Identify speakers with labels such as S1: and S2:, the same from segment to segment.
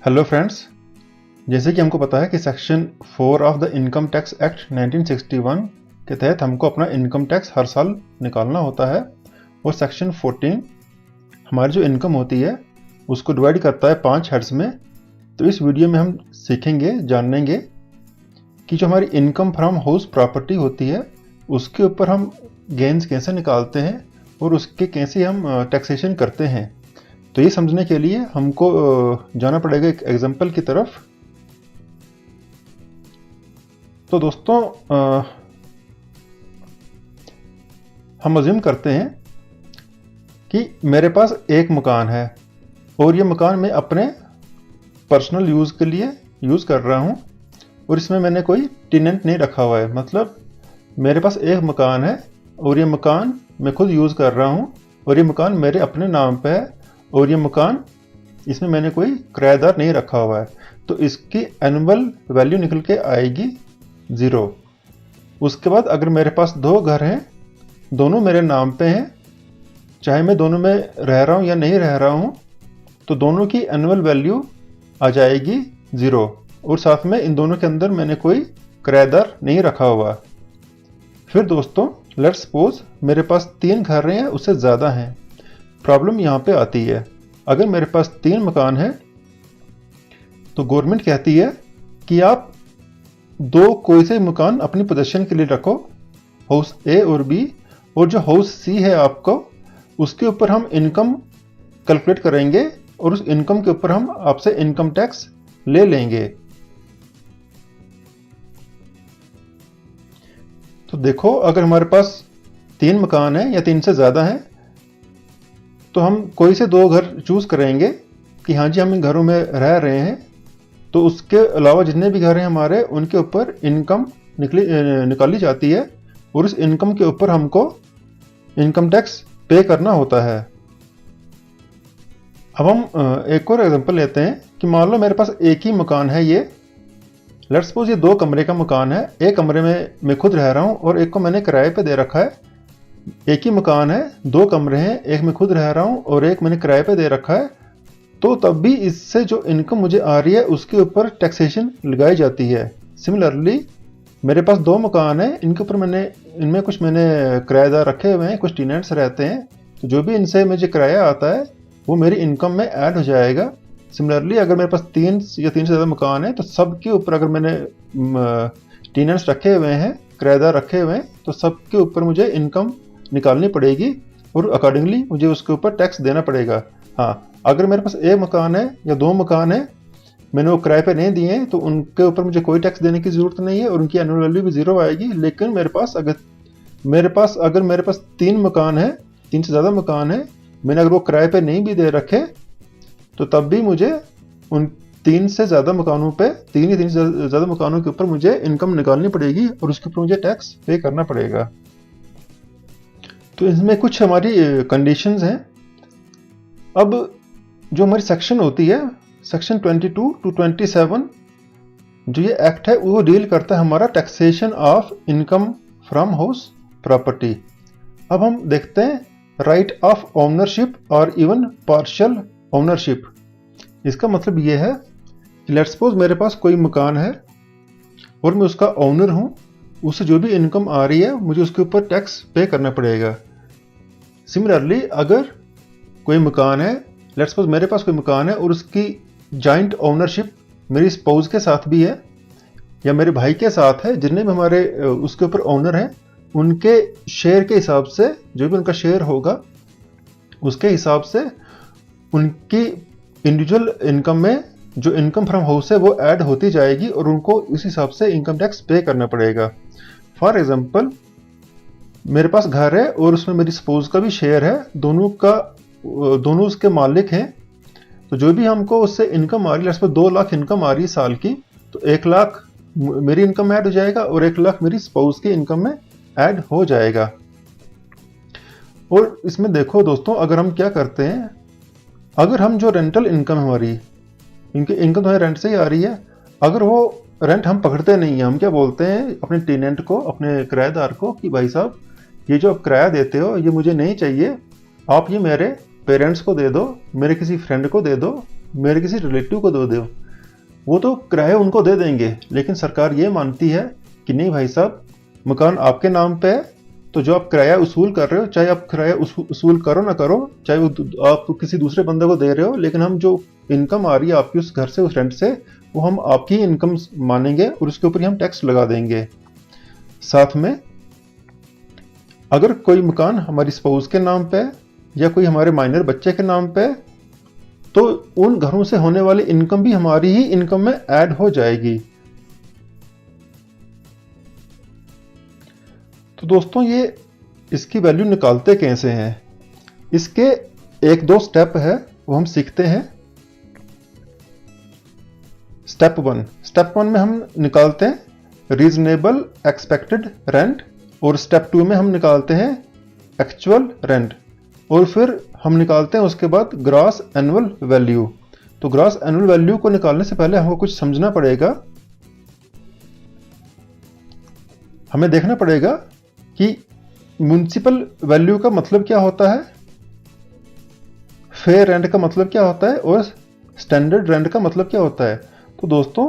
S1: Hello friends, जैसे कि हमको पता है कि section 4 of the income tax act 1961 के तहत हमको अपना इनकम टैक्स हर साल निकालना होता है। और सेक्शन 14 हमारी जो इनकम होती है उसको डिवाइड करता है 5 हेड्स में। तो इस वीडियो में हम सीखेंगे, जानेंगे कि जो हमारी इनकम फ्रॉम हाउस प्रॉपर्टी होती है उसके ऊपर हम गेन्स कैसे निकालते हैं और उसके कैसे हम टैक्सेशन करते हैं। तो ये समझने के लिए हमको जाना पड़ेगा एक एग्जांपल की तरफ। तो दोस्तों, हम अज्यूम करते हैं कि मेरे पास एक मकान है और ये मकान मैं अपने पर्सनल यूज़ के लिए यूज़ कर रहा हूँ और इसमें मैंने कोई टेनेंट नहीं रखा हुआ है। मतलब मेरे पास एक मकान है और ये मकान मैं खुद यूज़ कर रहा हूँ और ये मकान मेरे अपने नाम पे है और ये मकान, इसमें मैंने कोई किराएदार नहीं रखा हुआ है। तो इसकी एनुअल वैल्यू निकल के आएगी 0। उसके बाद अगर मेरे पास 2 घर हैं, दोनों मेरे नाम पे हैं, चाहे मैं दोनों में रह रहा हूँ या नहीं रह रहा हूँ, तो दोनों की एनुअल वैल्यू आ जाएगी 0। और साथ में इन दोनों के अंदर मैंने कोई किराएदार नहीं रखा हुआ। फिर दोस्तों, लेट्स सपोज मेरे पास 3 घर हैं, उससे ज़्यादा हैं। प्रॉब्लम यहाँ पे आती है, अगर मेरे पास 3 मकान है तो गवर्नमेंट कहती है कि आप 2 कोई से मकान अपनी पोजीशन के लिए रखो, हाउस ए और बी, और जो हाउस सी है आपको, उसके ऊपर हम इनकम कैलकुलेट करेंगे और उस इनकम के ऊपर हम आपसे इनकम टैक्स ले लेंगे। तो देखो, अगर हमारे पास 3 मकान है या 3 से ज़्यादा है तो हम कोई से 2 घर चूज़ करेंगे कि हाँ जी हम इन घरों में रह रहे हैं। तो उसके अलावा जितने भी घर हैं हमारे, उनके ऊपर इनकम निकाली जाती है और उस इनकम के ऊपर हमको इनकम टैक्स पे करना होता है। अब हम एक और एग्जांपल लेते हैं कि मान लो मेरे पास एक ही मकान है, ये लेट्स सपोज ये 2 कमरे का मकान है। एक कमरे में मैं खुद रह रहा हूँ और एक को मैंने किराए पे दे रखा है। एक ही मकान है, 2 कमरे हैं, एक मैं खुद रह रहा हूँ और एक मैंने किराए पे दे रखा है। तो तब भी इससे जो इनकम मुझे आ रही है उसके ऊपर टैक्सेशन लगाई जाती है। सिमिलरली मेरे पास 2 मकान हैं, इनके ऊपर इनमें कुछ मैंने किराएदार रखे हुए हैं, कुछ टेनेंट्स रहते हैं। तो जो भी इनसे मुझे किराया आता है वो मेरी इनकम में ऐड हो जाएगा। सिमिलरली अगर मेरे पास 3 या 3 से ज़्यादा मकान है तो सबके ऊपर अगर मैंने टेनेंट्स रखे हुए हैं, किराएदार रखे हुए हैं, तो सबके ऊपर मुझे इनकम निकालनी पड़ेगी और अकॉर्डिंगली मुझे उसके ऊपर टैक्स देना पड़ेगा। हाँ, अगर मेरे पास एक मकान है या 2 मकान है, मैंने वो किराए पे नहीं दिए हैं, तो उनके ऊपर मुझे कोई टैक्स देने की ज़रूरत नहीं है और उनकी एनुअल वैल्यू भी 0 आएगी। लेकिन मेरे पास अगर 3 मकान है, 3 से ज़्यादा मकान है, मैंने अगर वो किराए पे नहीं भी दे रखे तो तब भी मुझे उन 3 से ज़्यादा मकानों पे, 3 या 3 से ज़्यादा मकानों के ऊपर मुझे इनकम निकालनी पड़ेगी और उसके ऊपर मुझे टैक्स पे करना पड़ेगा। तो इसमें कुछ हमारी कंडीशंस हैं। अब जो हमारी सेक्शन होती है, सेक्शन 22 टू 27, जो ये एक्ट है वो डील करता है हमारा taxation of income from house property. अब हम देखते हैं राइट ऑफ ओनरशिप और इवन पार्शियल ओनरशिप। इसका मतलब ये है कि लेट्स सपोज मेरे पास कोई मकान है और मैं उसका ओनर हूँ, उससे जो भी इनकम आ रही है मुझे उसके ऊपर टैक्स पे करना पड़ेगा। सिमिलरली अगर कोई मकान है, लेट्स सपोज मेरे पास कोई मकान है और उसकी जॉइंट ओनरशिप मेरी स्पाउस के साथ भी है या मेरे भाई के साथ है, जितने भी हमारे उसके ऊपर ओनर हैं, उनके शेयर के हिसाब से, जो भी उनका शेयर होगा उसके हिसाब से उनकी इंडिविजुअल इनकम में जो इनकम फ्रॉम हाउस है वो ऐड होती जाएगी और उनको उस हिसाब से इनकम टैक्स पे करना पड़ेगा। फॉर एग्जाम्पल, मेरे पास घर है और उसमें मेरी स्पाउस का भी शेयर है, दोनों उसके मालिक हैं। तो जो भी हमको उससे इनकम आ रही है, 2 लाख इनकम आ रही है साल की, तो 1 लाख मेरी इनकम में ऐड हो जाएगा और 1 लाख मेरी स्पाउस की इनकम में ऐड हो जाएगा। और इसमें देखो दोस्तों, अगर हम क्या करते हैं, अगर हम जो रेंटल इनकम हमारी, इनकी इनकम तो रेंट से ही आ रही है, अगर वो रेंट हम पकड़ते नहीं हैं, हम क्या बोलते हैं अपने टेनेंट को, अपने किराएदार को कि भाई साहब ये जो आप किराया देते हो ये मुझे नहीं चाहिए, आप ये मेरे पेरेंट्स को दे दो, मेरे किसी फ्रेंड को दे दो, मेरे किसी रिलेटिव को दे दो, वो तो किराया उनको दे देंगे। लेकिन सरकार ये मानती है कि नहीं भाई साहब, मकान आपके नाम पे है, तो जो आप किराया उसूल कर रहे हो, चाहे आप किराया उसूल करो ना करो, चाहे वो आप किसी दूसरे बंदे को दे रहे हो, लेकिन हम जो इनकम आ रही है आपकी उस घर से, उस रेंट से, वो हम आपकी इनकम मानेंगे और उसके ऊपर ही हम टैक्स लगा देंगे। साथ में अगर कोई मकान हमारी स्पाउस के नाम पे या कोई हमारे माइनर बच्चे के नाम पे, तो उन घरों से होने वाली इनकम भी हमारी ही इनकम में ऐड हो जाएगी। तो दोस्तों ये इसकी वैल्यू निकालते कैसे हैं, इसके एक दो स्टेप है वो हम सीखते हैं। स्टेप वन में हम निकालते हैं रीजनेबल एक्सपेक्टेड रेंट, और स्टेप 2 में हम निकालते हैं एक्चुअल रेंट, और फिर हम निकालते हैं उसके बाद ग्रॉस एनुअल वैल्यू। तो ग्रॉस एनुअल वैल्यू को निकालने से पहले हमको कुछ समझना पड़ेगा। हमें देखना पड़ेगा कि म्युनिसिपल वैल्यू का मतलब क्या होता है, फेयर रेंट का मतलब क्या होता है, और स्टैंडर्ड रेंट का मतलब क्या होता है। तो दोस्तों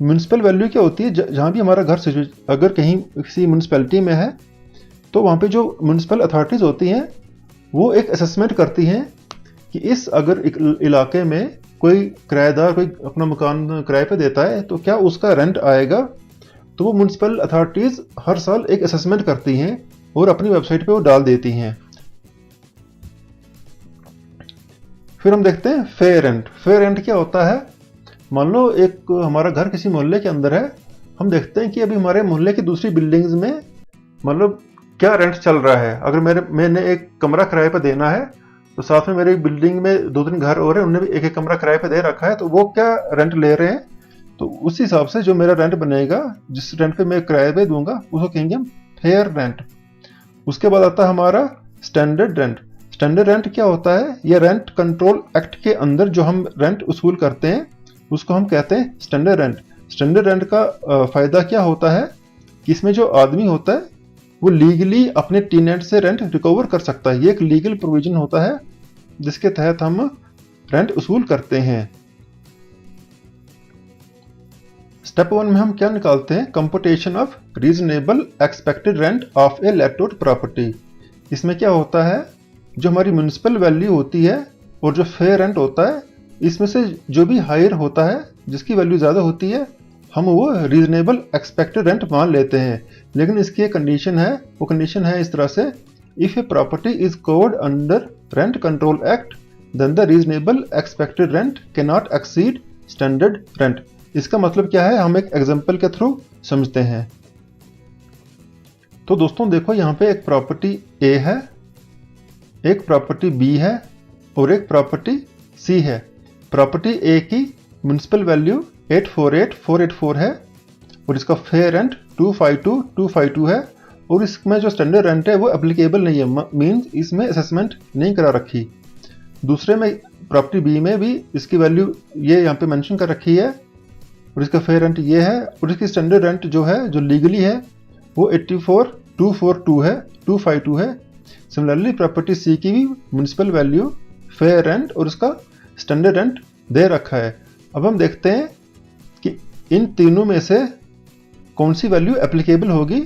S1: म्युनिसिपल वैल्यू क्या होती है, जहां भी हमारा घर अगर कहीं किसी म्युनिसिपैलिटी में है, तो वहां पे जो म्युनिसिपल अथॉरिटीज होती हैं वो एक असेसमेंट करती हैं कि इस अगर इलाके में कोई किराएदार कोई अपना मकान किराए पे देता है तो क्या उसका रेंट आएगा। तो वो म्युनिसिपल अथॉरिटीज हर साल एक असेसमेंट करती हैं और अपनी वेबसाइट पे वो डाल देती हैं। फिर हम देखते हैं फेयर रेंट। फेयर रेंट क्या होता है, मान लो एक हमारा घर किसी मोहल्ले के अंदर है, हम देखते हैं कि अभी हमारे मोहल्ले की दूसरी बिल्डिंग्स में मतलब क्या रेंट चल रहा है। अगर मैंने एक कमरा किराए पे देना है, तो साथ में मेरी बिल्डिंग में 2-3 घर और हैं, उन्होंने भी एक कमरा किराए पे दे रखा है, तो वो क्या रेंट ले रहे हैं, तो उस हिसाब से जो मेरा रेंट बनेगा, जिस रेंट पे मैं किराए पे दूंगा, उसको कहेंगे हम फेयर रेंट। उसके बाद आता है हमारा स्टैंडर्ड रेंट। स्टैंडर्ड रेंट क्या होता है, यह रेंट कंट्रोल एक्ट के अंदर जो हम रेंट वसूल करते हैं उसको हम कहते हैं स्टैंडर्ड रेंट। स्टैंडर्ड रेंट का फायदा क्या होता है कि इसमें जो आदमी होता है वो लीगली अपने टेनेंट से रेंट रिकवर कर सकता है। ये एक लीगल प्रोविजन होता है जिसके तहत हम रेंट वसूल करते हैं। स्टेप 1 में हम क्या निकालते हैं, computation of reasonable expected rent of a let out property. इसमें क्या होता है, जो हमारी म्युनिसिपल वैल्यू होती है और जो फेयर रेंट होता है, इसमें से जो भी हायर होता है, जिसकी वैल्यू ज़्यादा होती है, हम वो रीजनेबल एक्सपेक्टेड रेंट मान लेते हैं। लेकिन इसकी एक कंडीशन है, वो कंडीशन है इस तरह से, if a property is covered under rent control act then the reasonable expected rent can not exceed standard rent. इसका मतलब क्या है, हम एक एग्जांपल के थ्रू समझते हैं। तो दोस्तों देखो, यहाँ पे एक प्रॉपर्टी ए है, एक प्रॉपर्टी बी है और एक प्रॉपर्टी सी है। प्रॉपर्टी ए की म्युनिसिपल वैल्यू 848484 है और इसका फेयर रेंट 252 है, और इसमें जो स्टैंडर्ड रेंट है वो एप्लीकेबल नहीं है, मींस इसमें असेसमेंट नहीं करा रखी। दूसरे में प्रॉपर्टी बी में भी इसकी वैल्यू ये यहाँ पे मेंशन कर रखी है और इसका फेयर रेंट ये है, और इसकी स्टैंडर्ड रेंट जो है, जो लीगली है, वो 84242 है। सिमिलरली प्रॉपर्टी सी की भी म्युनिसिपल वैल्यू, फेयर रेंट और उसका स्टैंडर्ड रेंट दे रखा है। अब हम देखते हैं कि इन तीनों में से कौन सी वैल्यू एप्लीकेबल होगी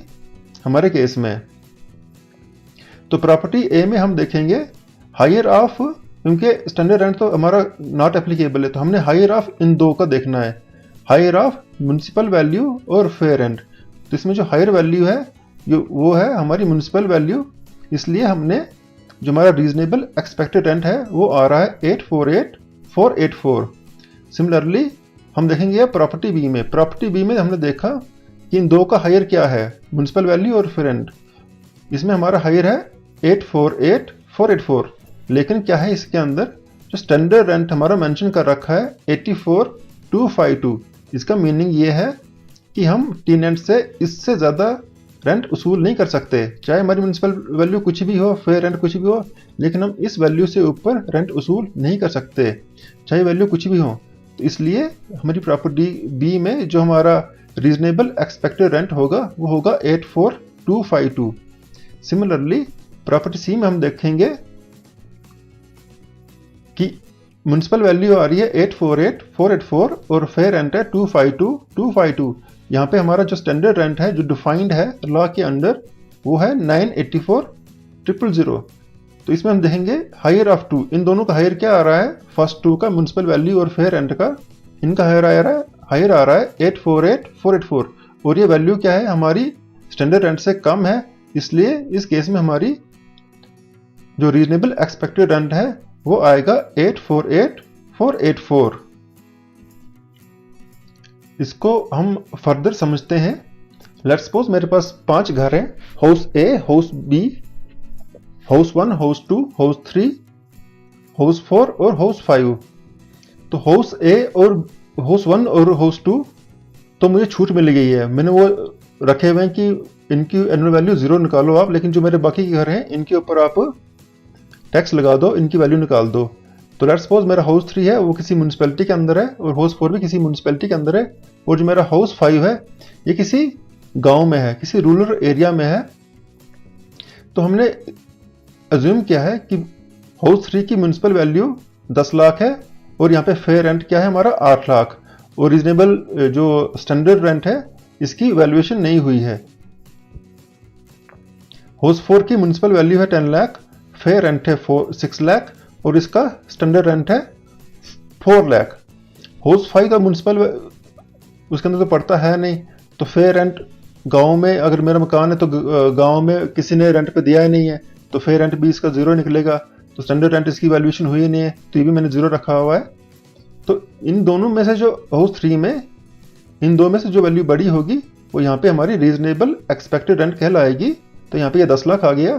S1: हमारे केस में। तो प्रॉपर्टी ए में हम देखेंगे हायर ऑफ, क्योंकि स्टैंडर्ड रेंट तो हमारा नॉट एप्लीकेबल है, तो हमने हायर ऑफ इन दो का देखना है, हायर ऑफ म्युनिसिपल वैल्यू और फेयर रेंट। तो इसमें जो हायर वैल्यू है वो है हमारी म्युनिसिपल वैल्यू, इसलिए हमने जो हमारा रीजनेबल एक्सपेक्टेड रेंट है वो आ रहा है 848484। सिमिलरली हम देखेंगे प्रॉपर्टी बी में। प्रॉपर्टी बी में हमने देखा कि इन दो का हायर क्या है, म्युनिसिपल वैल्यू और फेयर रेंट। इसमें हमारा हायर है 848484, लेकिन क्या है इसके अंदर जो स्टैंडर्ड रेंट हमारा मेंशन कर रखा है 84252। इसका मीनिंग ये है कि हम टेनेंट से इससे ज़्यादा रेंट वसूल नहीं कर सकते, चाहे हमारी म्युनिसिपल वैल्यू कुछ भी हो, फेयर रेंट कुछ भी हो, लेकिन हम इस वैल्यू से ऊपर रेंट वसूल नहीं कर सकते, चाहे वैल्यू कुछ भी हो। तो इसलिए हमारी प्रॉपर्टी बी में जो हमारा रीजनेबल एक्सपेक्टेड रेंट होगा वो होगा 84252। सिमिलरली प्रॉपर्टी सी में हम देखेंगे कि म्यूनसिपल वैल्यू आ रही है 848484 और फेयर रेंट है 252252। यहाँ पे हमारा जो स्टैंडर्ड रेंट है जो डिफाइंड है लॉ के अंडर वो है 984000। तो इसमें हम देखेंगे हायर ऑफ टू, इन दोनों का हायर क्या आ रहा है, फर्स्ट टू का म्यूनसिपल वैल्यू और फेयर रेंट का, इनका हायर आ रहा है 848484 और ये वैल्यू क्या है हमारी स्टैंडर्ड रेंट से कम है, इसलिए इस केस में हमारी जो रीजनेबल एक्सपेक्टेड रेंट है वो आएगा 848484। इसको हम फर्दर समझते हैं। लेट्स सपोज मेरे पास 5 घर हैं, house A, house B, house 1, house 2, house 3, house 4 और हाउस 5। तो हाउस ए और हाउस 1 और हाउस 2 तो मुझे छूट मिल गई है, मैंने वो रखे हुए हैं कि इनकी एनुअल वैल्यू 0 निकालो आप, लेकिन जो मेरे बाकी के घर हैं इनके ऊपर आप टैक्स लगा दो, इनकी वैल्यू निकाल दो। तो लेट्स सपोज मेरा हाउस 3 है वो किसी म्यूनसिपैलिटी के अंदर है और हाउस 4 भी किसी म्यूनसिपैलिटी के अंदर है, और जो मेरा हाउस 5 है ये किसी गांव में है, किसी रूरल एरिया में है। तो हमने अज्यूम किया है कि हाउस 3 की म्यूनसिपल वैल्यू 10 लाख है और यहाँ पे फेयर रेंट क्या है हमारा 8 लाख, और रीजनेबल जो स्टैंडर्ड रेंट है इसकी वैल्यूएशन नहीं हुई है। हाउस 4 की म्यूनसिपल वैल्यू है 10 लाख, फेयर रेंट है 6 लाख और इसका स्टैंडर्ड रेंट है 4 लाख। हाउस 5 का म्यूनसिपल उसके अंदर तो पड़ता है नहीं, तो फेयर रेंट गांव में अगर मेरा मकान है तो गांव में किसी ने रेंट पे दिया ही नहीं है, तो फेयर रेंट भी इसका 0 निकलेगा, तो स्टैंडर्ड रेंट इसकी वैल्यूएशन हुई नहीं है, तो ये भी मैंने 0 रखा हुआ है। तो इन दोनों में से जो हाउस 3 में इन दो में से जो वैल्यू बड़ी होगी वो यहाँ पे हमारी रीजनेबल एक्सपेक्टेड रेंट कहलाएगी। तो यहाँ पे ये 10 लाख आ गया,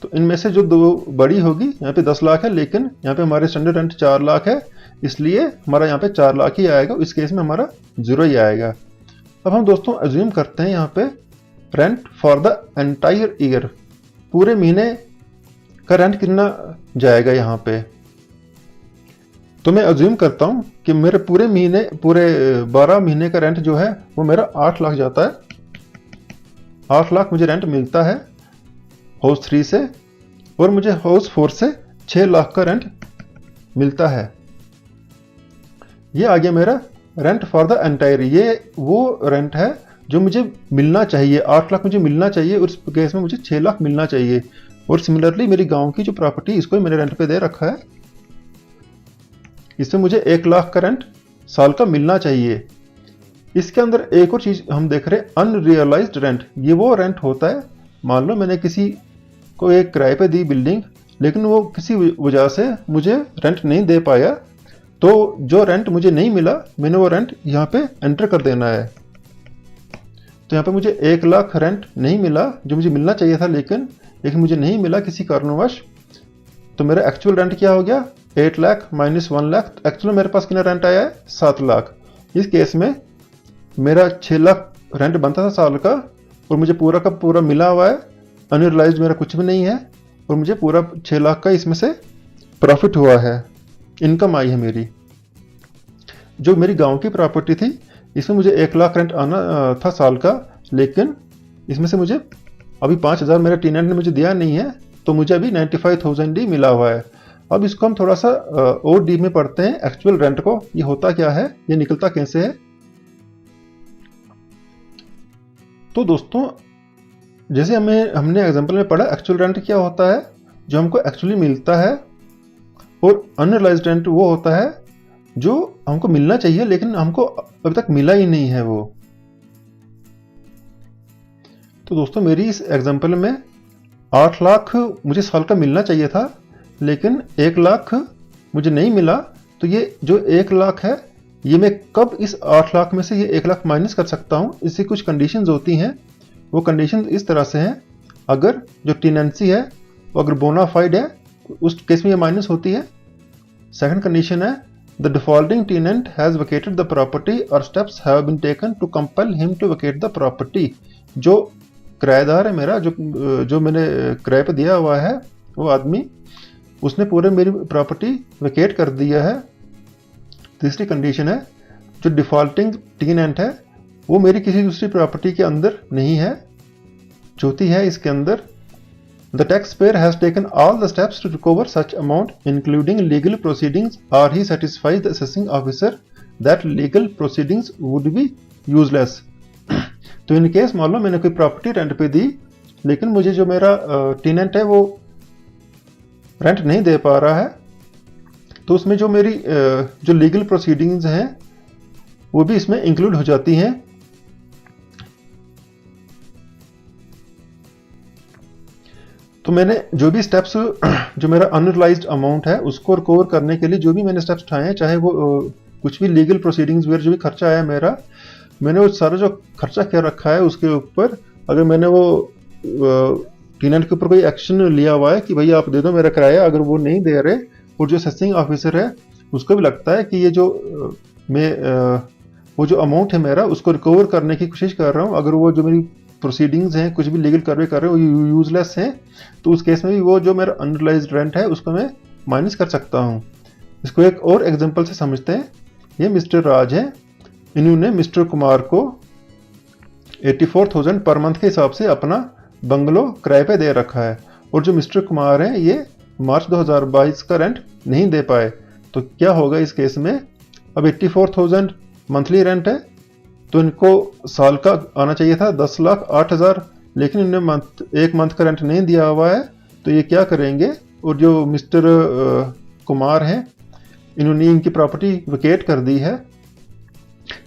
S1: तो इनमें से जो दो बड़ी होगी यहाँ पे 10 लाख है, लेकिन यहाँ पे हमारे स्टैंडर्ड रेंट 4 लाख है, इसलिए हमारा यहाँ पे 4 लाख ही आएगा, इस केस में हमारा 0 ही आएगा। अब हम दोस्तों अज्यूम करते हैं यहाँ पे rent for the entire year, पूरे महीने का रेंट कितना जाएगा यहाँ पे। तो मैं अज्यूम करता हूँ कि मेरे पूरे 12 महीने का रेंट जो है वो मेरा 8 लाख जाता है। 8 लाख मुझे रेंट मिलता है हाउस 3 से, और मुझे हाउस 4 से 6 लाख का रेंट मिलता है। ये आ गया मेरा रेंट फॉर द एंटायर, ये वो रेंट है जो मुझे मिलना चाहिए, 8 लाख मुझे मिलना चाहिए और इस केस में मुझे 6 लाख मिलना चाहिए। और सिमिलरली मेरी गांव की जो प्रॉपर्टी इसको मैंने रेंट पे दे रखा है, इसमें मुझे 1 लाख का रेंट साल का मिलना चाहिए। इसके अंदर एक और चीज हम देख रहे हैं, अनरियलाइज्ड रेंट। ये वो रेंट होता है, मान लो मैंने किसी को एक किराए पे दी बिल्डिंग, लेकिन वो किसी वजह से मुझे रेंट नहीं दे पाया, तो जो रेंट मुझे नहीं मिला मैंने वो रेंट यहाँ पे एंटर कर देना है। तो यहाँ पे मुझे 1 लाख रेंट नहीं मिला जो मुझे मिलना चाहिए था, लेकिन मुझे नहीं मिला किसी कारणवश। तो मेरा एक्चुअल रेंट क्या हो गया, 8 लाख माइनस 1 लाख। एक्चुअल मेरे पास कितना रेंट आया है, 7 लाख। इस केस में मेरा 6 लाख रेंट बनता था साल का, और मुझे पूरा का पूरा मिला हुआ है, अनरियलाइज्ड मेरा कुछ भी नहीं है, और मुझे पूरा 6 लाख का इसमें से प्रॉफिट हुआ है, इनकम आई है मेरी। जो मेरी गांव की प्रॉपर्टी थी इसमें मुझे 1 लाख रेंट आना था साल का, लेकिन इसमें से मुझे अभी 5,000 मेरे टेनेंट ने मुझे दिया नहीं है, तो मुझे अभी 95,000 ही मिला हुआ है। अब इसको हम थोड़ा सा और डीप में पढ़ते हैं एक्चुअल रेंट को, ये होता क्या है, ये निकलता कैसे है। तो दोस्तों जैसे हमने एग्जांपल में पढ़ा, एक्चुअल रेंट क्या होता है, जो हमको एक्चुअली मिलता है, और अनरियलाइज्ड रेंट वो होता है जो हमको मिलना चाहिए लेकिन हमको अभी तक मिला ही नहीं है वो। तो दोस्तों मेरी इस एग्जांपल में 8 लाख मुझे साल का मिलना चाहिए था, लेकिन 1 लाख मुझे नहीं मिला। तो ये जो 1 लाख है ये मैं कब इस 8 लाख में से ये 1 लाख माइनस कर सकता हूँ, इससे कुछ कंडीशंस होती हैं। वो कंडीशंस इस तरह से हैं, अगर जो टेनेंसी है वो अगर बोनाफाइड है उस केस में ये माइनस होती है। सेकंड कंडीशन है, the defaulting tenant has vacated the property और steps have been taken to compel him to vacate the property. जो किराएदार है मेरा, जो मैंने किराए पे दिया हुआ है, वो आदमी उसने पूरे मेरी प्रॉपर्टी वेकेट कर दिया है। तीसरी कंडीशन है, जो डिफॉल्टिंग टेनेंट है वो मेरी किसी दूसरी प्रॉपर्टी के अंदर नहीं है। चौथी है इसके अंदर, The taxpayer has taken all the steps to recover such amount, including legal proceedings, or he satisfies the assessing officer that legal proceedings would be useless. तो इन केस मान लो मैंने कोई प्रॉपर्टी रेंट पे दी, लेकिन मुझे जो मेरा टेनेंट है वो रेंट नहीं दे पा रहा है, तो उसमें जो मेरी जो लीगल प्रोसीडिंग्स हैं वो भी इसमें इंक्लूड हो जाती हैं। तो मैंने जो भी स्टेप्स, जो मेरा अनरियलाइज्ड अमाउंट है उसको रिकवर करने के लिए जो भी मैंने स्टेप्स उठाए हैं, चाहे वो कुछ भी लीगल प्रोसीडिंग्स वगैरह जो भी खर्चा आया मेरा, मैंने वो सारा जो खर्चा क्या रखा है उसके ऊपर, अगर मैंने वो टेनेंट के ऊपर कोई एक्शन लिया हुआ है कि भाई आप दे दो मेरा किराया, अगर वो नहीं दे रहे और जो असेसिंग ऑफिसर है उसको भी लगता है कि ये जो मैं वो जो अमाउंट है मेरा उसको रिकवर करने की कोशिश कर रहा हूँ, अगर वो जो मेरी प्रोसीडिंग्स हैं कुछ भी लीगल कार्रवाई कर रहे हो वो यूजलेस हैं, तो उस केस में भी वो जो मेरा अनरियलाइज्ड रेंट है उसको मैं माइनस कर सकता हूँ। इसको एक और एग्जांपल से समझते हैं। ये मिस्टर राज है, इन्होंने मिस्टर कुमार को 84,000 पर मंथ के हिसाब से अपना बंगलो किराए पे दे रखा है, और जो मिस्टर कुमार हैं ये मार्च 2022 का रेंट नहीं दे पाए। तो क्या होगा इस केस में? अब 84,000 मंथली रेंट है, तो इनको साल का आना चाहिए था 10,08,000, लेकिन इन्होंने एक मंथ का रेंट नहीं दिया हुआ है। तो ये क्या करेंगे, और जो मिस्टर कुमार हैं इन्होंने इनकी प्रॉपर्टी वेकेट कर दी है,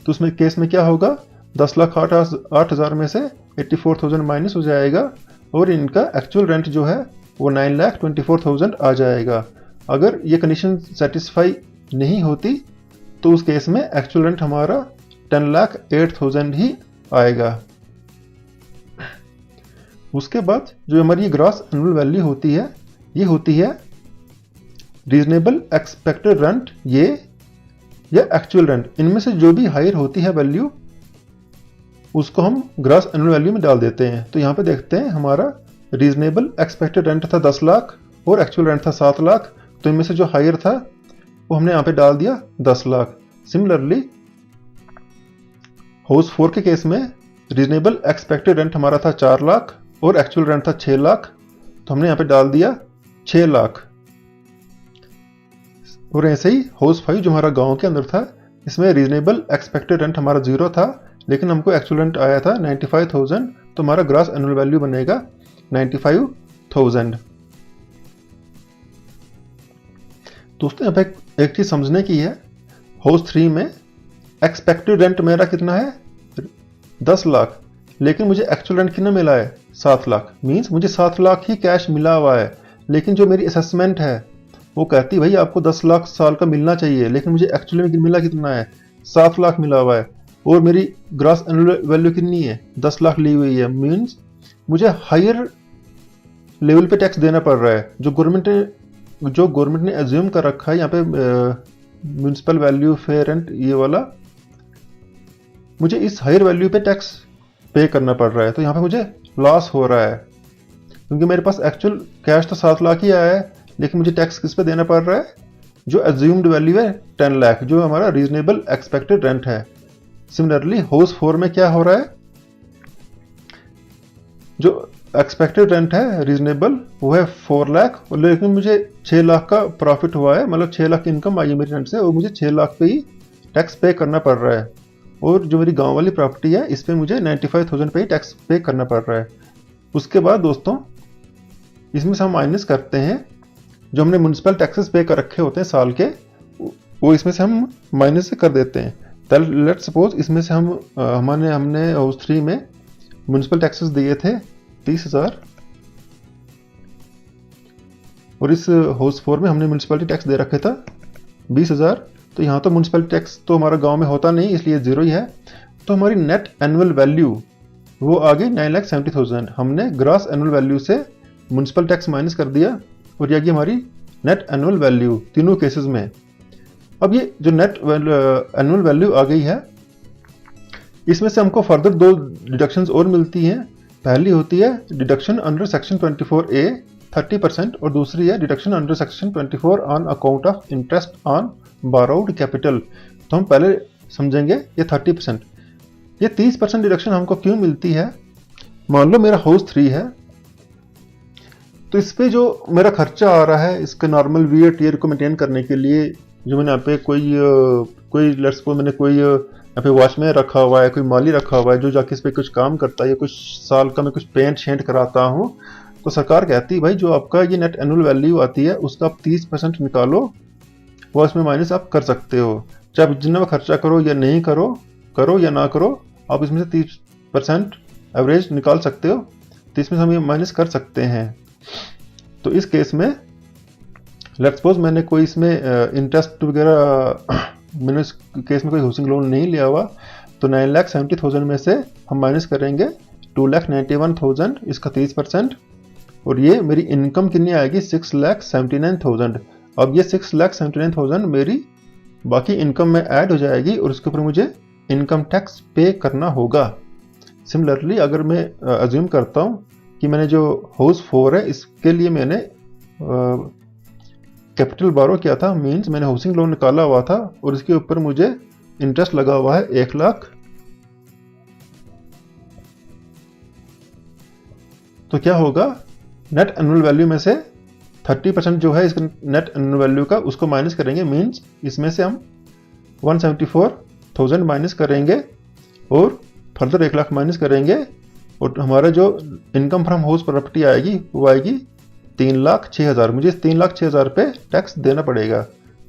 S1: तो उसमें केस में क्या होगा, 10,08,000 में से 84,000 माइनस हो जाएगा, और इनका एक्चुअल रेंट जो है वो 9,24,000 आ जाएगा। अगर ये कंडीशन सेटिस्फाई नहीं होती तो उस केस में एक्चुअल रेंट हमारा 10,08,000 ही आएगा। उसके बाद जो हमारी ग्रॉस एनुअल वैल्यू होती है, ये होती है रीजनेबल एक्सपेक्टेड रेंट ये या एक्चुअल रेंट, इनमें से जो भी हायर होती है वैल्यू उसको हम ग्रॉस एनुअल वैल्यू में डाल देते हैं। तो यहाँ पे देखते हैं हमारा रीजनेबल एक्सपेक्टेड रेंट था 10 लाख और एक्चुअल रेंट था 7 लाख, तो इनमें से जो हायर था वो हमने यहाँ पे डाल दिया 10 लाख। सिमिलरली हाउस 4 के केस में रीजनेबल एक्सपेक्टेड रेंट हमारा था 4 लाख और एक्चुअल रेंट था 6 लाख, तो हमने यहाँ पे डाल दिया 6 लाख। और ऐसे ही हाउस 5 जो हमारा गांव के अंदर था, इसमें रीजनेबल एक्सपेक्टेड रेंट हमारा 0 था, लेकिन हमको एक्चुअल रेंट आया था 95,000, तो हमारा ग्रॉस एनुअल वैल्यू बनेगा 95,000। दोस्तों यहाँ पे एक चीज समझने की है, हाउस 3 में एक्सपेक्टेड रेंट मेरा कितना है 10 लाख, लेकिन मुझे एक्चुअल रेंट कितना मिला है 7 लाख, मींस मुझे 7 लाख ही कैश मिला हुआ है, लेकिन जो मेरी असेसमेंट है वो कहती भाई आपको 10 लाख साल का मिलना चाहिए, लेकिन मुझे एक्चुअली में मिला कितना है 7 लाख मिला हुआ है, और मेरी ग्रॉस एनुअल वैल्यू कितनी है 10 लाख ली हुई है, मींस मुझे हायर लेवल पे टैक्स देना पड़ रहा है। जो गवर्नमेंट ने एज्यूम कर रखा है यहाँ पे म्यूनिसिपल वैल्यू फेयर रेंट ये वाला, मुझे इस हायर वैल्यू पे टैक्स पे करना पड़ रहा है, तो यहाँ पे मुझे लॉस हो रहा है, क्योंकि मेरे पास एक्चुअल कैश तो 7 लाख ही आया है, लेकिन मुझे टैक्स किस पे देना पड़ रहा है, जो एज्यूम्ड वैल्यू है 10 लाख, जो हमारा रीजनेबल एक्सपेक्टेड रेंट है। सिमिलरली हाउस 4 में क्या हो रहा है, जो एक्सपेक्टेड रेंट है रीजनेबल वो है 4 लाख, लेकिन मुझे 6 लाख का प्रॉफिट हुआ है, मतलब 6 लाख इनकम आई है मेरी रेंट से, और मुझे 6 लाख पे ही टैक्स पे करना पड़ रहा है। और जो मेरी गांव वाली प्रॉपर्टी है इस पे मुझे 95,000 पे ही टैक्स पे करना पड़ रहा है। उसके बाद दोस्तों इसमें से हम माइनस करते हैं जो हमने म्यूनिसिपल टैक्सेस पे कर रखे होते हैं साल के, वो इसमें से हम माइनस से कर देते हैं। लेट्स सपोज इसमें से हमने हाउस 3 में म्यूनिसिपल टैक्सेस दिए थे 30,000, और इस हाउस 4 में हमने म्यूनिसिपलिटी टैक्स दे रखे था 20,000, तो यहाँ तो म्यूनिसिपलिटी टैक्स तो हमारा गांव में होता नहीं, इसलिए 0 ही है। तो हमारी नेट एनुअल वैल्यू वो आ गई 9,70,000, हमने ग्रॉस एनुअल वैल्यू से म्यूनिसिपल टैक्स माइनस कर दिया, और ये आ गई हमारी नेट एनुअल वैल्यू तीनों केसेस में। अब ये जो नेट एनुअल वैल्यू आ गई है, इसमें से हमको फर्दर 2 डिडक्शंस और मिलती हैं। पहली होती है डिडक्शन अंडर सेक्शन 24A 30%, और दूसरी है deduction under section 24 on account of interest on borrowed capital. तो हम पहले समझेंगे ये 30%। ये 30% डिडक्शन हमको क्यों मिलती है? मान लो मेरा हाउस 3 है, तो इस पे जो मेरा खर्चा आ रहा है इसके नॉर्मल वीएट ईयर को मेंटेन करने के लिए, जो मैंने यहाँ पे कोई लेट्स सपोज मैंने कोई यहाँ पे वॉचमैन रखा हुआ है, कोई माली रखा हुआ है जो जाके इस पे कुछ काम करता है, या कुछ साल का मैं कुछ पेंट शेंट कराता हूँ, तो सरकार कहती है भाई जो आपका ये नेट एनुअल वैल्यू आती है उसका आप 30% निकालो, वो इसमें माइनस आप कर सकते हो। चाहे आप जितना खर्चा करो या नहीं करो, करो या ना करो, आप इसमें से 30% एवरेज निकाल सकते हो, तो इसमें से हम ये माइनस कर सकते हैं। तो इस केस में लेट्स सपोज मैंने कोई इसमें इंटरेस्ट वगैरह मैंने इस केस में कोई हाउसिंग लोन नहीं लिया हुआ, तो 9,70,000 में से हम माइनस करेंगे 2,91,000, इसका 30%, और ये मेरी इनकम कितनी आएगी 6,79,000। अब ये 6,79,000 मेरी बाकी इनकम में ऐड हो जाएगी और उसके ऊपर मुझे इनकम टैक्स पे करना होगा। सिमिलरली अगर मैं अज्यूम करता हूँ कि मैंने जो हाउस 4 है इसके लिए मैंने कैपिटल बारो किया था, मीन्स मैंने हाउसिंग लोन निकाला हुआ था और इसके ऊपर मुझे इंटरेस्ट लगा हुआ है 1 लाख, तो क्या होगा नेट एनुअल वैल्यू में से 30% जो है इसका नेट एनुअल वैल्यू का उसको माइनस करेंगे, मीन्स इसमें से हम 174,000 माइनस करेंगे और फर्दर 1 लाख माइनस करेंगे, और हमारा जो इनकम फ्रॉम हाउस प्रॉपर्टी आएगी वो आएगी 3,06,000। मुझे इस 3,06,000 पे टैक्स देना पड़ेगा।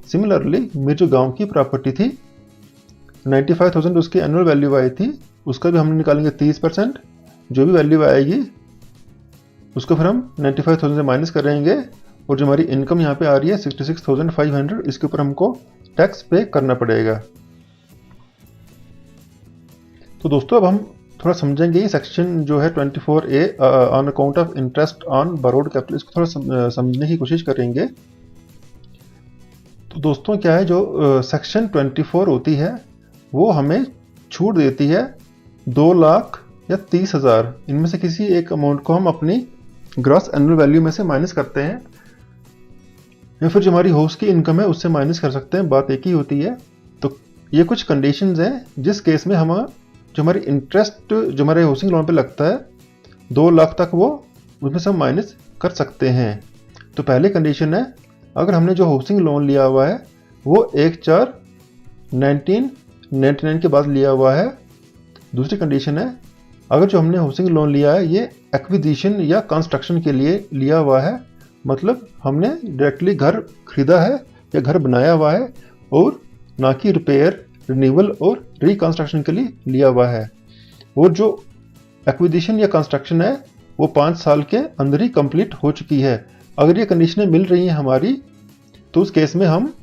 S1: सिमिलरली मेरी जो गांव की प्रॉपर्टी थी 95,000 उसकी एनुअल वैल्यू आई थी, उसका भी हम निकालेंगे 30%, जो भी वैल्यू आएगी उसको फिर हम 95,000 से माइनस करेंगे, और जो हमारी इनकम यहाँ पे आ रही है 66,500, इसके ऊपर हमको टैक्स पे करना पड़ेगा। तो दोस्तों अब हम थोड़ा समझेंगे ये सेक्शन जो है 24A on account of interest on borrowed capital, इसको थोड़ा समझने की कोशिश करेंगे। तो दोस्तों क्या है, जो सेक्शन 24 होती है वो हमें छूट देती है 2 लाख या 30,000, इनमें से किसी एक अमाउंट को हम अपनी ग्रॉस एनुअल वैल्यू में से माइनस करते हैं, या फिर जो हमारी हाउस की इनकम है उससे माइनस कर सकते हैं, बात एक ही होती है। तो ये कुछ कंडीशंस हैं जिस केस में हम जो हमारी इंटरेस्ट जो हमारे हाउसिंग लोन पे लगता है 2 लाख तक, वो उसमें से हम माइनस कर सकते हैं। तो पहली कंडीशन है अगर हमने जो हाउसिंग लोन लिया हुआ है वो 1/4/1999 के बाद लिया हुआ है। दूसरी कंडीशन है अगर जो हमने हाउसिंग लोन लिया है ये एक्विजिशन या कंस्ट्रक्शन के लिए लिया हुआ है, मतलब हमने डायरेक्टली घर खरीदा है या घर बनाया हुआ है, और ना कि रिपेयर, रिन्यूअल और रिकंस्ट्रक्शन के लिए लिया हुआ है, और जो एक्विजिशन या कंस्ट्रक्शन है वो 5 साल के अंदर ही कंप्लीट हो चुकी है। अगर ये कंडीशनें मिल रही हैं हमारी, तो उस केस में हम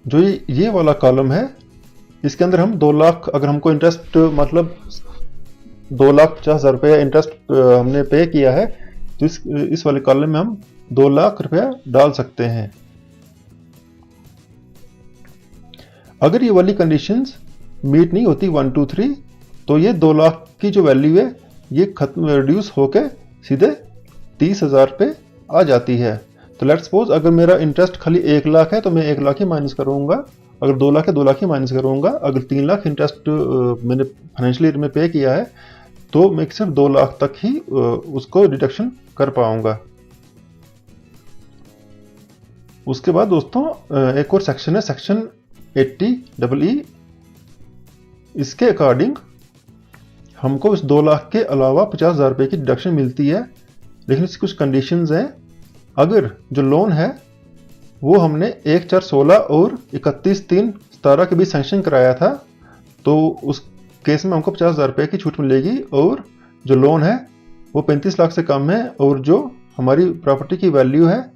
S1: जो ये वाला कॉलम है इसके अंदर हम 2 लाख, अगर हमको इंटरेस्ट मतलब 2,50,000 रुपया इंटरेस्ट हमने पे किया है, तो इस वाले कॉलम में हम 2 लाख रुपया डाल सकते हैं। अगर ये वाली कंडीशंस मीट नहीं होती 1 2 3, तो ये 2 लाख की जो वैल्यू है ये खत्म रिड्यूस होके सीधे 30,000 पे आ जाती है। तो लेट्स सपोज अगर मेरा इंटरेस्ट खाली 1 लाख है तो मैं 1 लाख ही माइनस करूंगा, अगर 2 लाख है 2 लाख ही माइनस करूंगा, अगर 3 लाख इंटरेस्ट मैंने फाइनेंशियल ईयर में पे किया है तो मैं सिर्फ 2 लाख तक ही उसको डिडक्शन कर पाऊंगा। उसके बाद दोस्तों एक और सेक्शन है, सेक्शन 80EE। इसके अकॉर्डिंग हमको इस 2 लाख के अलावा 50,000 रुपये की डिडक्शन मिलती है, लेकिन इसकी कुछ कंडीशंस हैं। अगर जो लोन है वो हमने 1/4/16 और 31/3/17 के बीच सैंक्शन कराया था, तो उस केस में हमको 50,000 रुपये की छूट मिलेगी, और जो लोन है वो 35 लाख से कम है, और जो हमारी प्रॉपर्टी की वैल्यू है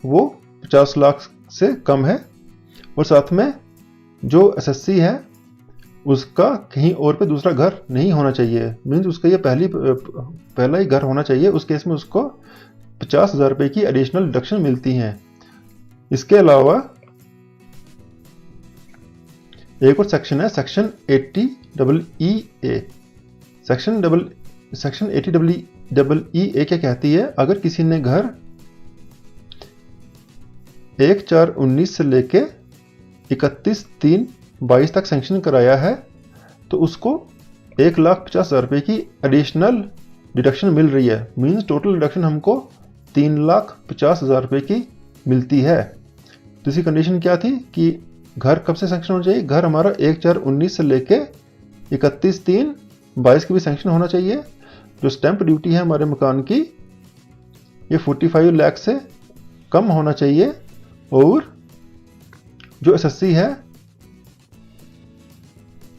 S1: वो 50 लाख से कम है, और साथ में जो एसएससी है उसका कहीं और पे दूसरा घर नहीं होना चाहिए, मीन्स उसका ये पहला ही घर होना चाहिए। उस केस में उसको 50,000 रुपये की एडिशनल डिडक्शन मिलती हैं। इसके अलावा एक और सेक्शन है, सेक्शन 80EE। सेक्शन 80EE क्या कहती है, अगर किसी ने घर 1/4/19 से लेके 31/3/22 तक सैंक्शन कराया है, तो उसको 1,50,000 रुपये की एडिशनल डिडक्शन मिल रही है, मीन्स टोटल डिडक्शन हमको 3,50,000 रुपये की मिलती है। दूसरी कंडीशन क्या थी कि घर कब से सैंक्शन होना चाहिए, घर हमारा 1/4/19 से लेके 31/3/22 की भी सैंक्शन होना चाहिए। जो स्टैंप ड्यूटी है हमारे मकान की ये 45 लाख से कम होना चाहिए, और जो एसएससी है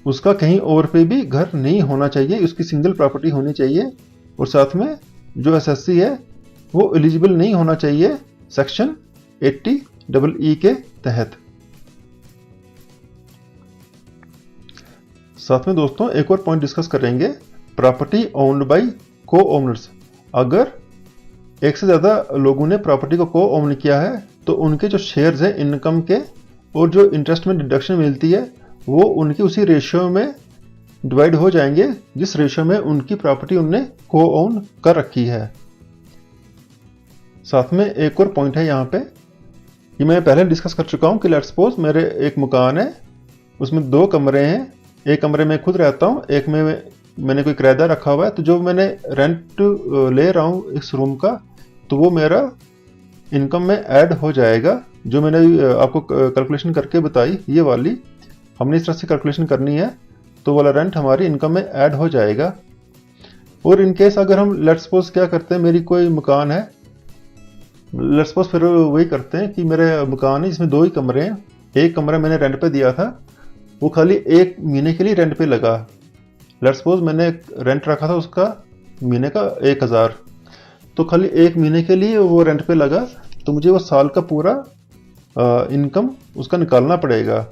S1: उसका कहीं और पे भी घर नहीं होना चाहिए, उसकी सिंगल प्रॉपर्टी होनी चाहिए। और साथ में जो एसएससी है वो एलिजिबल नहीं होना चाहिए सेक्शन 80EE के तहत। साथ में दोस्तों एक और पॉइंट डिस्कस करेंगे, प्रॉपर्टी ओन्ड बाय को ओनर्स। अगर एक से ज़्यादा लोगों ने प्रॉपर्टी को को ओन किया है तो उनके जो शेयर्स हैं इनकम के और जो इंटरेस्ट में डिडक्शन मिलती है वो उनकी उसी रेशियो में डिवाइड हो जाएंगे जिस रेशियो में उनकी प्रॉपर्टी उनने को ओन कर रखी है। साथ में एक और पॉइंट है यहाँ पे, ये मैं पहले डिस्कस कर चुका हूँ कि लेट्स सपोज मेरे एक मकान है, उसमें 2 कमरे हैं, एक कमरे में खुद रहता हूँ, एक में मैंने कोई किराएदार रखा हुआ है। तो जो मैंने रेंट ले रहा हूँ इस रूम का, तो वो मेरा इनकम में ऐड हो जाएगा। जो मैंने आपको कैलकुलेशन करके बताई ये वाली, हमने इस तरह से कैलकुलेशन करनी है, तो वाला रेंट हमारी इनकम में ऐड हो जाएगा। और इन केस अगर हम लेट्स सपोज क्या करते हैं, मेरी कोई मकान है, लेट्स सपोज फिर वही करते हैं कि मेरे मकान है जिसमें 2 ही कमरे हैं, एक कमरा मैंने रेंट पे दिया था, वो खाली 1 महीने के लिए रेंट पे लगा। लेट्स सपोज मैंने रेंट रखा था उसका महीने का 1,000, तो खाली 1 महीने के लिए वो रेंट पे लगा, तो मुझे वो साल का पूरा इनकम उसका निकालना पड़ेगा।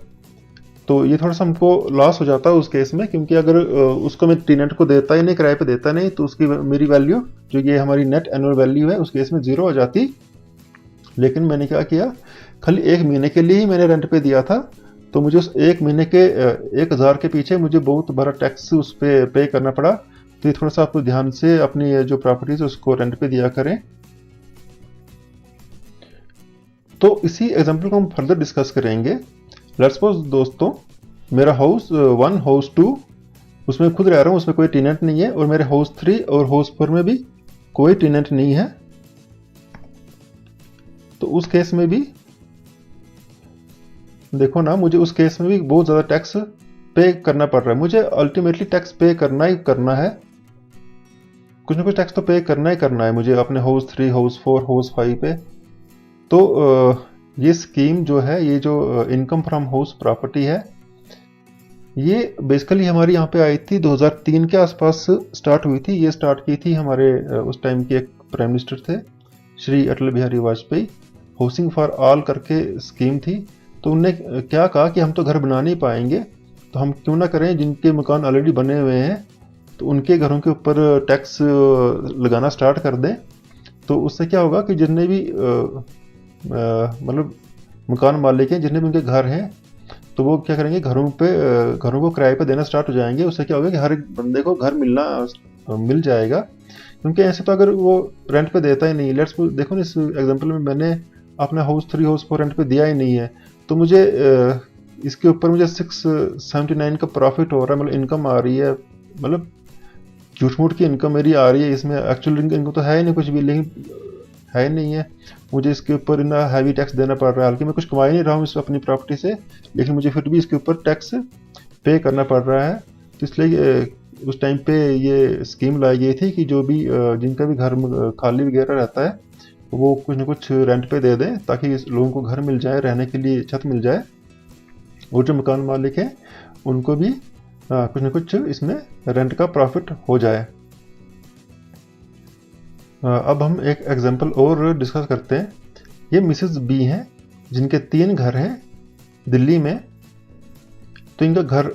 S1: तो ये थोड़ा सा हमको लॉस हो जाता है उस केस में, क्योंकि अगर उसको मैं टेनेंट को देता ही नहीं, किराए पे देता नहीं, तो उसकी मेरी वैल्यू जो ये हमारी नेट एनुअल वैल्यू है उस केस में 0 हो जाती। लेकिन मैंने क्या किया, खाली 1 महीने के लिए ही मैंने रेंट पे दिया था, तो मुझे उस 1 महीने के 1,000 के पीछे मुझे बहुत बड़ा टैक्स उस पर पे करना पड़ा। तो ये थोड़ा सा आपको ध्यान से अपनी जो प्रॉपर्टीज है उसको रेंट पे दिया करें। तो इसी एग्जांपल को हम फर्दर डिस्कस करेंगे। लेट्स सपोज दोस्तों मेरा हाउस 1 हाउस 2 उसमें खुद रह रहा हूँ, उसमें कोई टेनेंट नहीं है, और मेरे हाउस 3 और हाउस 4 में भी कोई टेनेंट नहीं है। तो उस केस में भी देखो ना, मुझे उस केस में भी बहुत ज़्यादा टैक्स पे करना पड़ रहा है। मुझे अल्टीमेटली टैक्स पे करना ही करना है, कुछ ना कुछ टैक्स तो पे करना ही करना है मुझे अपने हाउस 3, हाउस 4, हाउस 5 पे। तो ये स्कीम जो है, ये जो इनकम फ्रॉम हाउस प्रॉपर्टी है, ये बेसिकली हमारी यहाँ पे आई थी 2003 के आसपास स्टार्ट हुई थी। ये स्टार्ट की थी हमारे उस टाइम के एक प्राइम मिनिस्टर थे, Shri Atal Bihari Vajpayee. Housing for all करके स्कीम थी। तो उनने क्या कहा कि हम तो घर बना नहीं पाएंगे, तो हम क्यों ना करें, जिनके मकान ऑलरेडी बने हुए हैं तो उनके घरों के ऊपर टैक्स लगाना स्टार्ट कर दें। तो उससे क्या होगा कि जितने भी मतलब मकान मालिक हैं, जितने भी उनके घर हैं, तो वो क्या करेंगे, घरों को किराए पे देना स्टार्ट हो जाएंगे। उससे क्या होगा कि हर एक बंदे को घर मिल जाएगा, क्योंकि ऐसे तो अगर वो रेंट पे देता ही नहीं। लेट्स देखो ना, इस एग्जांपल में मैंने अपना हाउस 3, हाउस 4 रेंट पे दिया ही नहीं है, तो मुझे इसके ऊपर मुझे 679 का प्रॉफिट हो रहा है, मतलब इनकम आ रही है, मतलब झूठ मूठ की इनकम मेरी आ रही है। इसमें एक्चुअल इनकम तो है ही नहीं कुछ भी, लेकिन है ही नहीं है, मुझे इसके ऊपर इतना हैवी टैक्स देना पड़ रहा है। हालांकि मैं कुछ कमा ही नहीं रहा हूँ इस अपनी प्रॉपर्टी से, लेकिन मुझे फिर भी इसके ऊपर टैक्स पे करना पड़ रहा है। तो इसलिए उस टाइम पे ये स्कीम लाई गई थी कि जो भी जिनका भी घर खाली वगैरह रहता है वो कुछ ना कुछ रेंट पे दे दें, ताकि लोगों को घर मिल जाए, रहने के लिए छत मिल जाए, और जो मकान मालिक हैं उनको भी कुछ ना कुछ इसमें रेंट का प्रॉफिट हो जाए। अब हम एक एग्जांपल और डिस्कस करते हैं। ये मिसेस बी हैं, जिनके 3 घर हैं दिल्ली में। तो इनका घर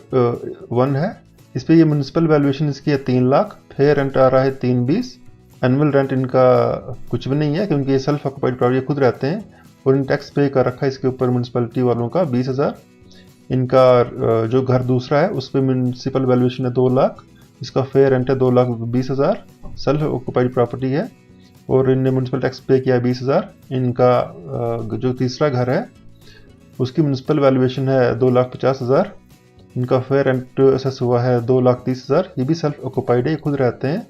S1: 1 है, इस पर ये म्यूनसिपल वैल्यूएशन इसकी है 3 लाख, फेयर रेंट आ रहा है 320। एनुअल रेंट इनका कुछ भी नहीं है, क्योंकि ये सेल्फ ऑक्युपाइड प्रॉपर्टी खुद रहते हैं, और इन टैक्स पे कर रखा है इसके ऊपर म्यूनसिपैलिटी वालों का 20,000। इनका जो घर दूसरा है उस पर म्यूनसिपल वैल्यूएशन है 2 लाख, इसका फेयर रेंट है 2,20,000, सेल्फ ऑक्युपाइड प्रॉपर्टी है, और इनने म्यूनसिपल टैक्स पे किया 20,000। इनका जो तीसरा घर है उसकी म्यूनसिपल वैल्यूएशन है 2,50,000, इनका फेयर रेंट असेस हुआ है 2,30,000, ये भी सेल्फ ऑक्युपाइड है, ये खुद रहते हैं,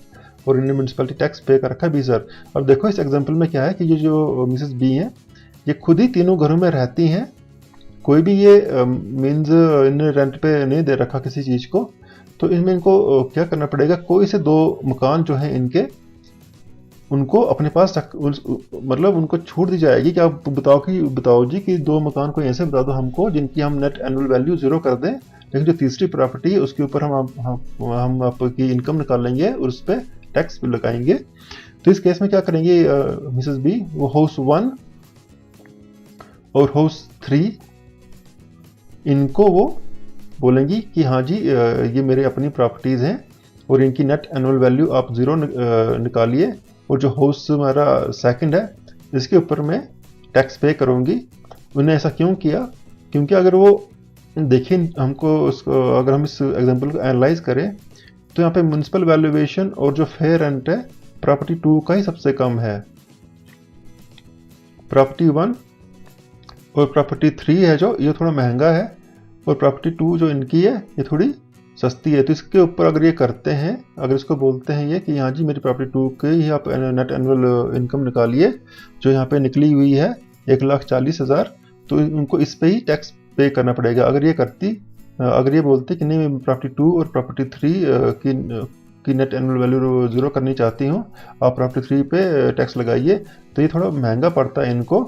S1: और इन्होंने म्यूनसिपैलिटी टैक्स पे कर रखा है 20,000। अब देखो इस एग्जाम्पल में क्या है कि ये जो मिसेस बी हैं ये खुद ही तीनों घरों में रहती हैं, कोई भी ये मीन्स इन्हें रेंट पे नहीं दे रखा किसी चीज़ को। तो इनमें इनको क्या करना पड़ेगा, कोई से 2 मकान जो हैं इनके, उनको अपने पास मतलब उनको छूट दी जाएगी कि आप बताओ जी कि 2 मकान कोई ऐसे बता दो हमको जिनकी हम नेट एनुअल वैल्यू 0 कर दें, लेकिन जो तीसरी प्रॉपर्टी है उसके ऊपर हम आपकी इनकम निकालेंगे और उस पर टैक्स भी लगाएंगे। तो इस केस में क्या करेंगे मिसेस बी, वो हाउस 1 और हाउस 3 इनको वो बोलेंगी कि हाँ जी ये मेरे अपनी प्रॉपर्टीज़ हैं और इनकी नेट एनुअल वैल्यू आप 0 निकालिए, और जो हाउस हमारा सेकंड है इसके ऊपर मैं टैक्स पे करूँगी। उन्होंने ऐसा क्यों किया, क्योंकि अगर वो देखें हमको उसको, अगर हम इस एग्जांपल को एनालाइज करें तो यहाँ पे म्युनिसिपल वैल्यूएशन और जो फेयर रेंट है प्रॉपर्टी 2 का ही सबसे कम है। प्रॉपर्टी 1 और प्रॉपर्टी 3 है जो ये थोड़ा महंगा है, और प्रॉपर्टी 2 जो इनकी है ये थोड़ी सस्ती है। तो इसके ऊपर अगर ये करते हैं, अगर इसको बोलते हैं ये कि हाँ जी मेरी प्रॉपर्टी 2 के ही आप नेट एनुअल इनकम निकालिए, जो यहाँ पे निकली हुई है 1,40,000, तो उनको इस पे ही टैक्स पे करना पड़ेगा। अगर ये बोलते कि नहीं मैं प्रॉपर्टी 2 और प्रॉपर्टी 3 की नेट एनुअल वैल्यू 0 करनी चाहती हूँ, आप प्रॉपर्टी 3 पे टैक्स लगाइए, तो ये थोड़ा महंगा पड़ता है इनको।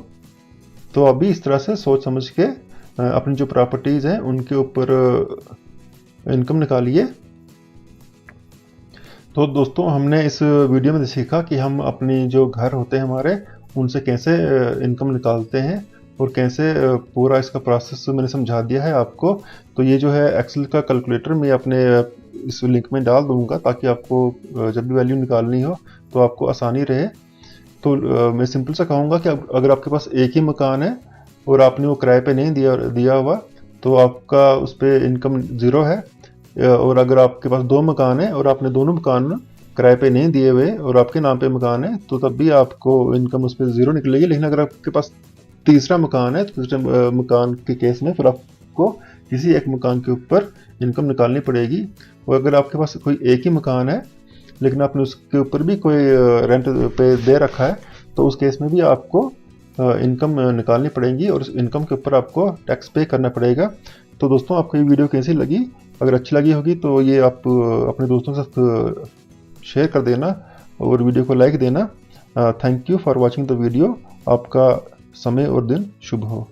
S1: तो अभी इस तरह से सोच समझ के अपनी जो प्रॉपर्टीज़ हैं उनके ऊपर इनकम निकालिए। तो दोस्तों हमने इस वीडियो में सीखा कि हम अपनी जो घर होते हैं हमारे, उनसे कैसे इनकम निकालते हैं और कैसे पूरा इसका प्रोसेस मैंने समझा दिया है आपको। तो ये जो है एक्सेल का कैलकुलेटर मैं अपने इस लिंक में डाल दूंगा, ताकि आपको जब भी वैल्यू निकालनी हो तो आपको आसानी रहे। तो मैं सिंपल सा कहूँगा कि अगर आपके पास एक ही मकान है और आपने वो किराए पे नहीं दिया हुआ, तो आपका उस पर इनकम 0 है। और अगर आपके पास 2 मकान है और आपने दोनों मकान किराए पे नहीं दिए हुए और आपके नाम पे मकान है, तो तब भी आपको इनकम उस पर 0 निकलेगी। लेकिन अगर आपके पास तीसरा मकान है, तो तीसरे मकान के केस में फिर आपको किसी एक मकान के ऊपर इनकम निकालनी पड़ेगी। और अगर आपके पास कोई एक ही मकान है लेकिन आपने उसके ऊपर भी कोई रेंट पे दे रखा है, तो उस केस में भी आपको इनकम निकालनी पड़ेगी और उस इनकम के ऊपर आपको टैक्स पे करना पड़ेगा। तो दोस्तों आपको ये वीडियो कैसी लगी, अगर अच्छी लगी होगी तो ये आप अपने दोस्तों के साथ शेयर कर देना और वीडियो को लाइक देना। Thank you for watching the video. आपका समय और दिन शुभ हो।